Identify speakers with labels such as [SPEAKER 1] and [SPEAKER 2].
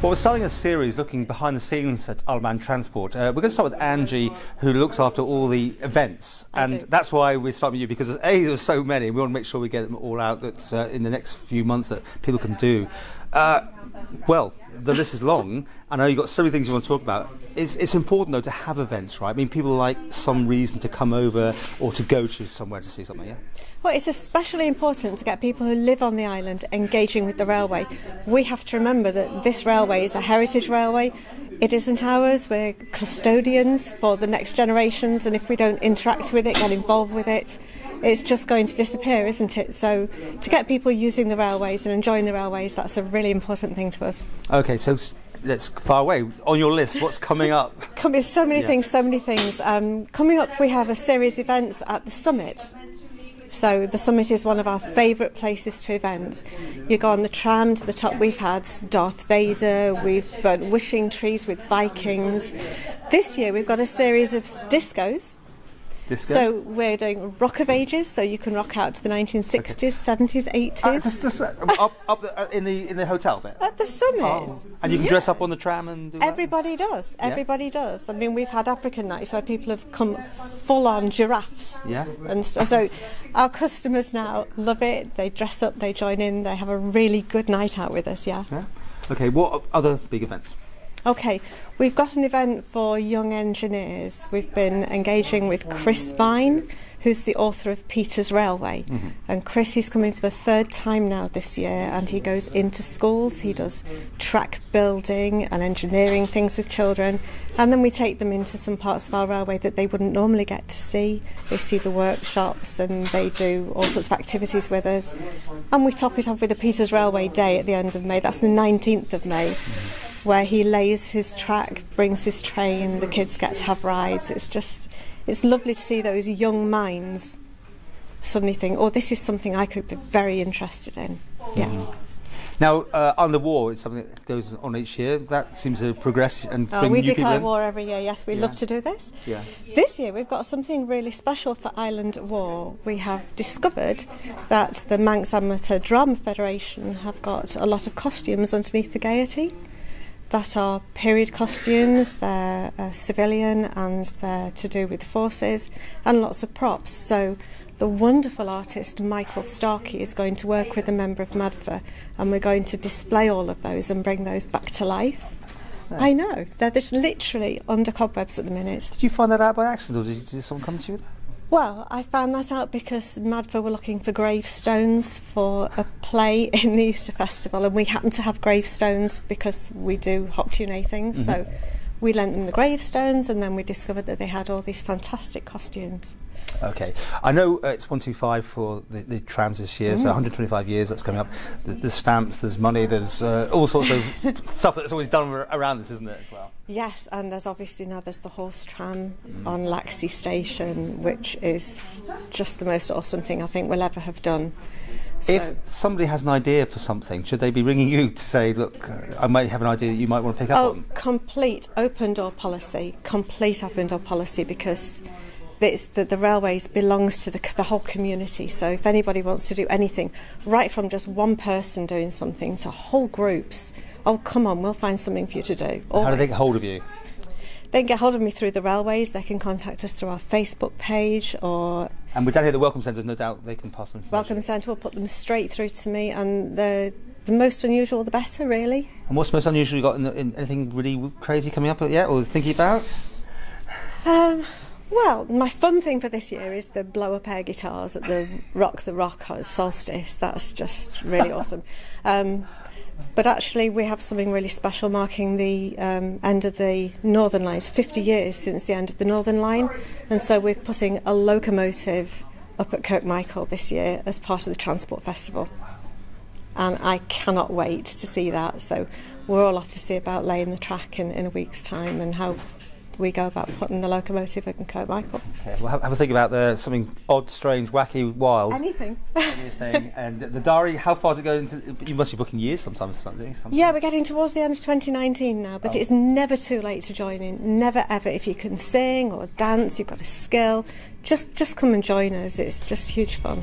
[SPEAKER 1] Well, we're starting a series looking behind the scenes at Isle of Man Transport. We're going to start with Anji, who looks after all the events. And that's why we're starting with you, because A, there's so many. We want to make sure we get them all out that in the next few months that people can do. Well, the list is long. I know you've got so many things you want to talk about. It's important, though, to have events, right? I mean, people like some reason to come over or to go to somewhere to see something, yeah?
[SPEAKER 2] Well, it's especially important to get people who live on the island engaging with the railway. We have to remember that this railway is a heritage railway. It isn't ours. We're custodians for the next generations, and if we don't interact with it, get involved with it, it's just going to disappear, isn't it? So to get people using the railways and enjoying the railways, that's a really important thing to us.
[SPEAKER 1] OK, so let's far away. On your list, what's coming up?
[SPEAKER 2] So many things, so many things. Coming up, we have a series of events at the Summit. So the Summit is one of our favourite places to event. You go on the tram to the top. We've had Darth Vader, we've burnt wishing trees with Vikings. This year we've got a series of discos. So we're doing Rock of Ages, so you can rock out to the 1960s, 70s, 80s.
[SPEAKER 1] Up in the hotel bit?
[SPEAKER 2] At the Summit.
[SPEAKER 1] Oh. And you can dress up on the tram and do that?
[SPEAKER 2] Everybody does. Everybody does. I mean, we've had African nights where people have come full-on giraffes.
[SPEAKER 1] Yeah.
[SPEAKER 2] And so our customers now love it. They dress up, they join in, they have a really good night out with us, yeah.
[SPEAKER 1] OK, what other big events?
[SPEAKER 2] OK, we've got an event for young engineers. We've been engaging with Chris Vine, who's the author of Peter's Railway. And Chris is coming for the third time now this year, and he goes into schools. He does track building and engineering things with children, and then we take them into some parts of our railway that they wouldn't normally get to see. They see the workshops and they do all sorts of activities with us. And we top it off with a Peter's Railway Day at the end of May. That's the 19th of May. Where he lays his track, brings his train, the kids get to have rides. It's lovely to see those young minds suddenly think, oh, this is something I could be very interested in. Yeah.
[SPEAKER 1] Now, On the War is something that goes on each year. That seems to progress and bring
[SPEAKER 2] we
[SPEAKER 1] new people
[SPEAKER 2] declare
[SPEAKER 1] in.
[SPEAKER 2] war every year, yes, we love to do this.
[SPEAKER 1] Yeah.
[SPEAKER 2] This year we've got something really special for Island War. We have discovered that the Manx Amateur Drama Federation have got a lot of costumes underneath the Gaiety that are period costumes. They're civilian and they're to do with forces, and lots of props. So the wonderful artist Michael Starkey is going to work with a member of MADFA, and we're going to display all of those and bring those back to life. I know, they're just literally under cobwebs at the minute.
[SPEAKER 1] Did you find that out by accident, or did someone come to you with that?
[SPEAKER 2] Well, I found that out because MADFA were looking for gravestones for a play in the Easter Festival, and we happen to have gravestones because we do Hop Tune things. So we lent them the gravestones, and then we discovered that they had all these fantastic costumes. OK. I know it's 125 for the trams this year, so 125 years that's coming up. There's stamps, there's money, there's all sorts of stuff that's always done around this, isn't it, as well? Yes, and there's obviously now there's the horse tram on Laxey Station, which is just the most awesome thing I think we'll ever have done. So
[SPEAKER 1] if somebody has an idea for something, should they be ringing you to say, look, I might have an idea that you might want to pick up on?
[SPEAKER 2] Complete open door policy, because the railways belongs to the whole community. So if anybody wants to do anything, right from just one person doing something to whole groups, oh, come on, we'll find something for you to do. Always.
[SPEAKER 1] How do they get hold of you?
[SPEAKER 2] They can get hold of me through the railways. They can contact us through our Facebook page, or...
[SPEAKER 1] And we're down here at the Welcome Centre, no doubt they can pass them.
[SPEAKER 2] Welcome Centre will put them straight through to me, and the most unusual, the better, really.
[SPEAKER 1] And what's most unusual you got in anything really crazy coming up yet, or thinking about?
[SPEAKER 2] Well, my fun thing for this year is the blow-up air guitars at the Rock solstice. That's just really awesome. But actually we have something really special marking the end of the Northern Line. It's 50 years since the end of the Northern Line, and so we're putting a locomotive up at Kirkmichael this year as part of the Transport Festival. And I cannot wait to see that. So we're all off to see about laying the track in a week's time and how we go about putting the locomotive in Kirkmichael.
[SPEAKER 1] Okay, well, have a think about something odd, strange, wacky, wild.
[SPEAKER 2] Anything.
[SPEAKER 1] And the diary, how far does it go into? You must be booking years sometimes.
[SPEAKER 2] Yeah, we're getting towards the end of 2019 now, but it's never too late to join in. Never ever. If you can sing or dance, you've got a skill, just come and join us. It's just huge fun.